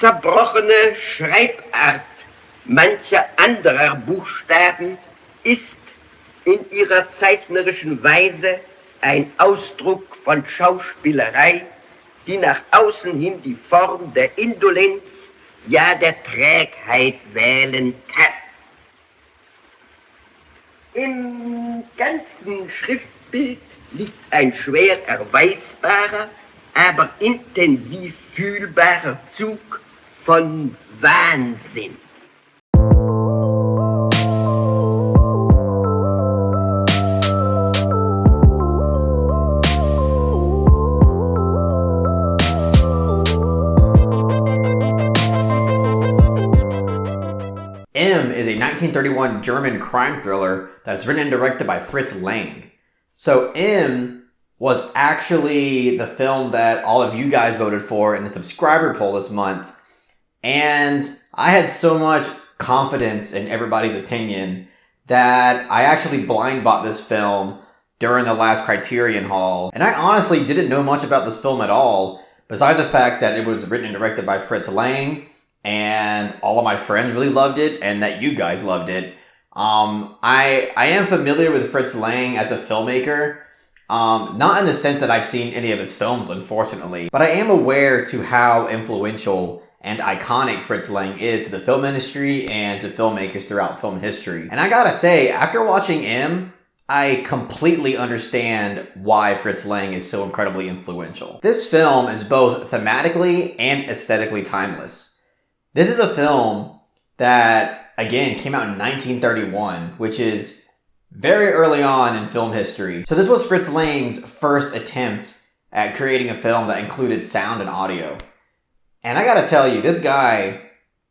zerbrochene Schreibart mancher anderer Buchstaben ist in ihrer zeichnerischen Weise ein Ausdruck von Schauspielerei, die nach außen hin die Form der Indolenz, ja der Trägheit wählen kann. Im ganzen Schriftbild liegt ein schwer erweisbarer, aber intensiv fühlbarer Zug von Wahnsinn. M is a 1931 German crime thriller that's written and directed by Fritz Lang. So M was actually the film that all of you guys voted for in the subscriber poll this month. And I had so much confidence in everybody's opinion that I actually blind bought this film during the last Criterion haul. And I honestly didn't know much about this film at all, besides the fact that it was written and directed by Fritz Lang, and all of my friends really loved it, and that you guys loved it. I am familiar with Fritz Lang as a filmmaker, not in the sense that I've seen any of his films, unfortunately, but I am aware to how influential and iconic Fritz Lang is to the film industry and to filmmakers throughout film history. And I gotta say, after watching M, I completely understand why Fritz Lang is so incredibly influential. This film is both thematically and aesthetically timeless. This is a film that, again, came out in 1931, which is very early on in film history. So this was Fritz Lang's first attempt at creating a film that included sound and audio. And I gotta tell you, this guy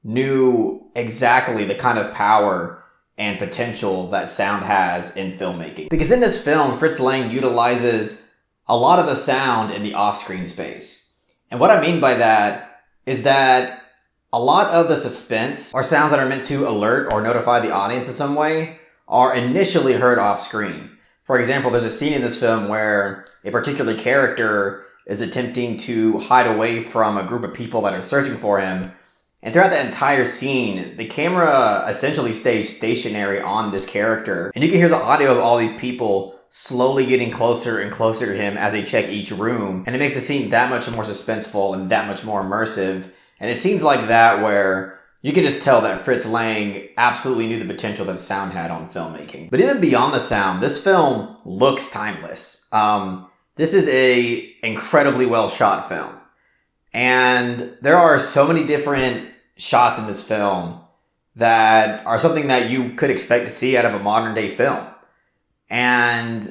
knew exactly the kind of power and potential that sound has in filmmaking. Because in this film, Fritz Lang utilizes a lot of the sound in the off-screen space. And what I mean by that is that a lot of the suspense or sounds that are meant to alert or notify the audience in some way are initially heard off screen. For example, there's a scene in this film where a particular character is attempting to hide away from a group of people that are searching for him. And throughout the entire scene, the camera essentially stays stationary on this character. And you can hear the audio of all these people slowly getting closer and closer to him as they check each room. And it makes the scene that much more suspenseful and that much more immersive. And it scenes like that where you can just tell that Fritz Lang absolutely knew the potential that sound had on filmmaking. But even beyond the sound, this film looks timeless. This is a incredibly well shot film. And there are so many different shots in this film that are something that you could expect to see out of a modern day film. And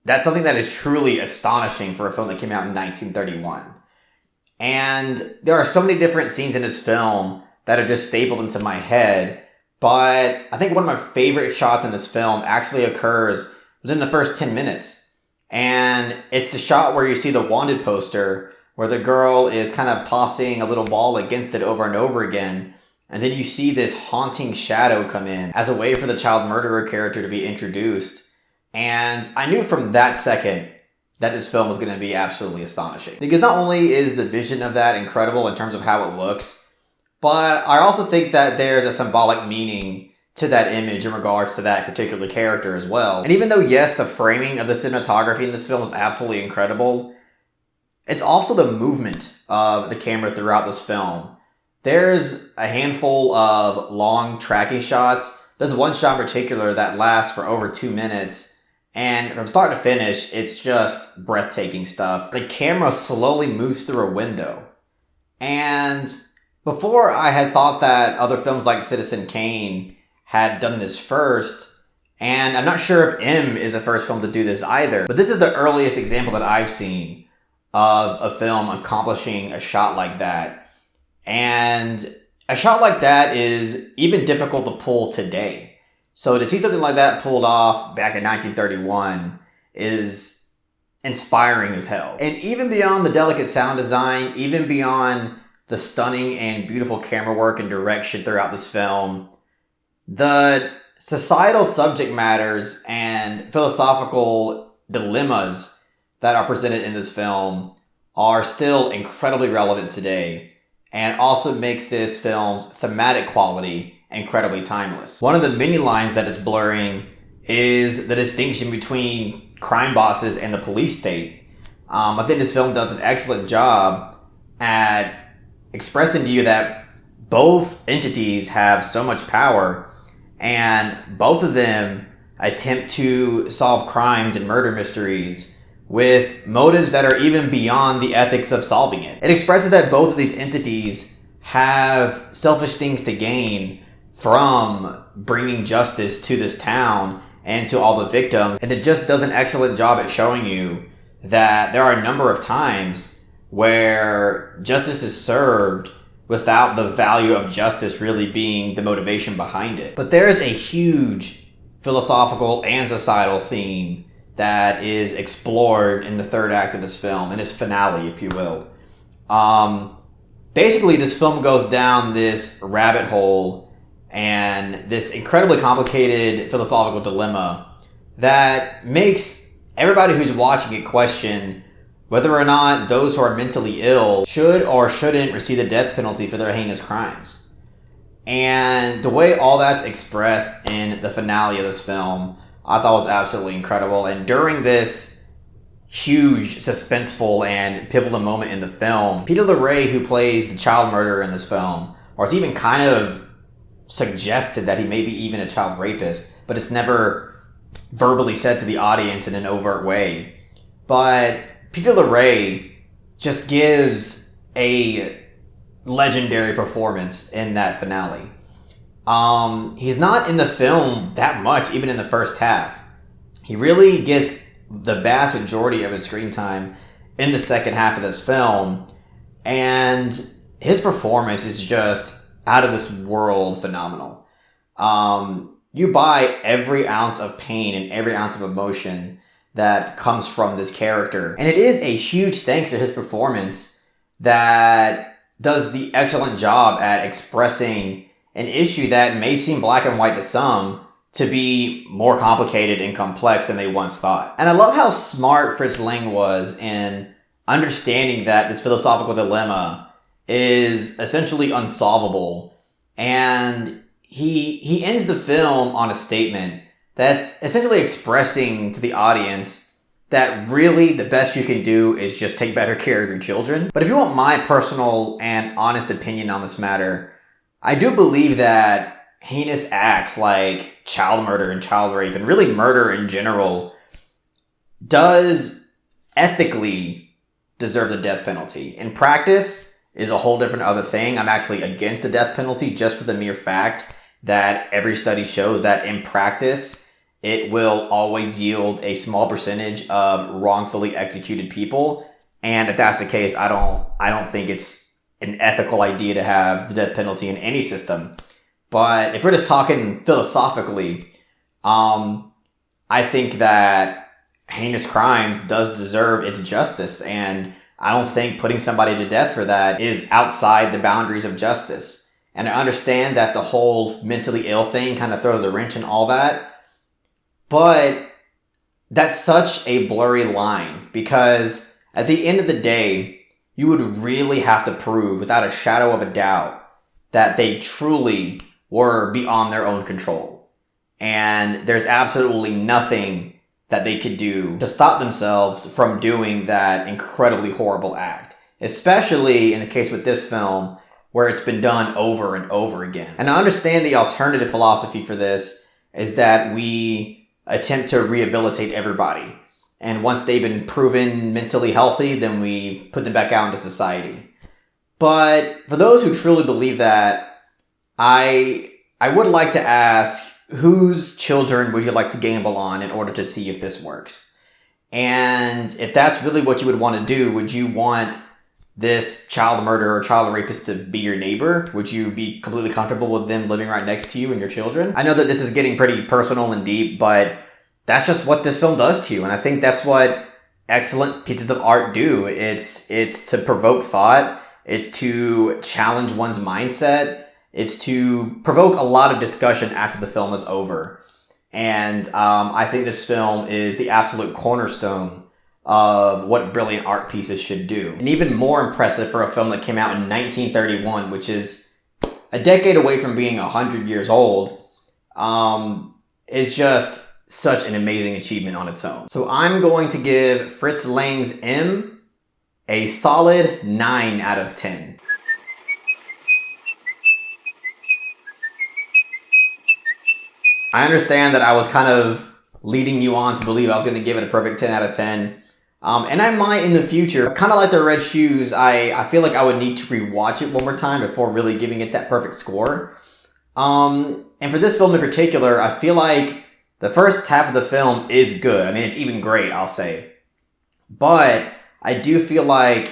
that's something that is truly astonishing for a film that came out in 1931. And there are so many different scenes in this film that are just stapled into my head. But I think one of my favorite shots in this film actually occurs within the first 10 minutes. And it's the shot where you see the wanted poster where the girl is kind of tossing a little ball against it over and over again. And then you see this haunting shadow come in as a way for the child murderer character to be introduced. And I knew from that second that this film was going to be absolutely astonishing. Because not only is the vision of that incredible in terms of how it looks, but I also think that there's a symbolic meaning to that image in regards to that particular character as well. And even though, yes, the framing of the cinematography in this film is absolutely incredible, it's also the movement of the camera throughout this film. There's a handful of long tracking shots. There's one shot in particular that lasts for over 2 minutes. And from start to finish, it's just breathtaking stuff. The camera slowly moves through a window. And before I had thought that other films like Citizen Kane had done this first, and I'm not sure if M is the first film to do this either, but this is the earliest example that I've seen of a film accomplishing a shot like that. And a shot like that is even difficult to pull today. So to see something like that pulled off back in 1931 is inspiring as hell. And even beyond the delicate sound design, even beyond the stunning and beautiful camera work and direction throughout this film, the societal subject matters and philosophical dilemmas that are presented in this film are still incredibly relevant today. and also makes this film's thematic quality incredibly timeless. One of the many lines that it's blurring is the distinction between crime bosses and the police state. I think this film does an excellent job at expressing to you that both entities have so much power, and both of them attempt to solve crimes and murder mysteries with motives that are even beyond the ethics of solving it. It expresses that both of these entities have selfish things to gain from bringing justice to this town and to all the victims, and it just does an excellent job at showing you that there are a number of times where justice is served without the value of justice really being the motivation behind it. But there's a huge philosophical and societal theme that is explored in the third act of this film, in its finale, if you will. Basically, this film goes down this rabbit hole and this incredibly complicated philosophical dilemma that makes everybody who's watching it question whether or not those who are mentally ill should or shouldn't receive the death penalty for their heinous crimes. And the way all that's expressed in the finale of this film, I thought was absolutely incredible. And during this huge, suspenseful, and pivotal moment in the film, Peter Larray, who plays the child murderer in this film, or it's even kind of suggested that he may be even a child rapist, but it's never verbally said to the audience in an overt way. But Peter Larray just gives a legendary performance in that finale. He's not in the film that much, even in the first half. He really gets the vast majority of his screen time in the second half of this film, and his performance is just out of this world phenomenal. You buy every ounce of pain and every ounce of emotion that comes from this character. And it is a huge thanks to his performance that does the excellent job at expressing an issue that may seem black and white to some to be more complicated and complex than they once thought. And I love how smart Fritz Lang was in understanding that this philosophical dilemma is essentially unsolvable. And he ends the film on a statement that's essentially expressing to the audience that really the best you can do is just take better care of your children. But if you want my personal and honest opinion on this matter, I do believe that heinous acts like child murder and child rape, and really murder in general, does ethically deserve the death penalty. In practice is a whole different other thing. I'm actually against the death penalty just for the mere fact that every study shows that in practice, it will always yield a small percentage of wrongfully executed people. And if that's the case, I don't think it's an ethical idea to have the death penalty in any system. But if we're just talking philosophically, I think that heinous crimes does deserve its justice. And I don't think putting somebody to death for that is outside the boundaries of justice. And I understand that the whole mentally ill thing kind of throws a wrench in all that. But that's such a blurry line, because at the end of the day, you would really have to prove without a shadow of a doubt that they truly were beyond their own control. And there's absolutely nothing that they could do to stop themselves from doing that incredibly horrible act, especially in the case with this film where it's been done over and over again. And I understand the alternative philosophy for this is that we attempt to rehabilitate everybody. And once they've been proven mentally healthy, then we put them back out into society. But for those who truly believe that, I would like to ask, whose children would you like to gamble on in order to see if this works? And if that's really what you would want to do, would you want this child murderer or child rapist to be your neighbor? Would you be completely comfortable with them living right next to you and your children? I know that this is getting pretty personal and deep, but that's just what this film does to you. And I think that's what excellent pieces of art do. It's to provoke thought. It's to challenge one's mindset. It's to provoke a lot of discussion after the film is over. And I think this film is the absolute cornerstone of what brilliant art pieces should do. And even more impressive for a film that came out in 1931, which is a decade away from being 100 years old, is just such an amazing achievement on its own. So I'm going to give Fritz Langs M a solid 9 out of 10. I understand that I was kind of leading you on to believe I was going to give it a perfect 10 out of 10. And I might in the future. Kind of like the Red Shoes, I feel like I would need to rewatch it one more time before really giving it that perfect score. And for this film in particular, I feel like the first half of the film is good. I mean, it's even great, I'll say. But I do feel like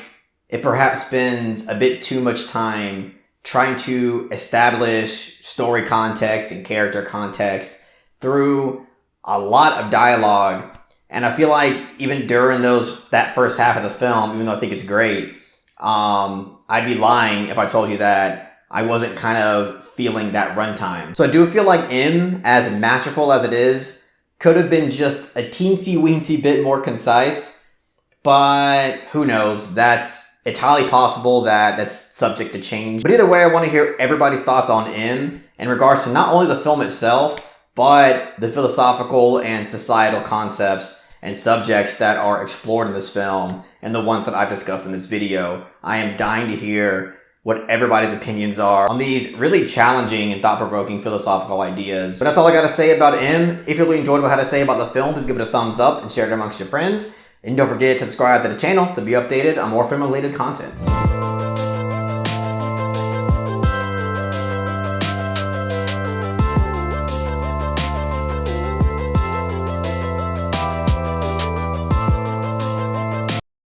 it perhaps spends a bit too much time trying to establish story context and character context through a lot of dialogue. And I feel like even during that first half of the film, even though I think it's great, I'd be lying if I told you that I wasn't kind of feeling that runtime. So I do feel like M, as masterful as it is, could have been just a teensy-weensy bit more concise. But who knows? It's highly possible that that's subject to change. But either way, I want to hear everybody's thoughts on M in regards to not only the film itself, but the philosophical and societal concepts and subjects that are explored in this film and the ones that I've discussed in this video. I am dying to hear what everybody's opinions are on these really challenging and thought-provoking philosophical ideas. But that's all I got to say about M. If you really enjoyed what I had to say about the film, please give it a thumbs up and share it amongst your friends. And don't forget to subscribe to the channel to be updated on more film-related content.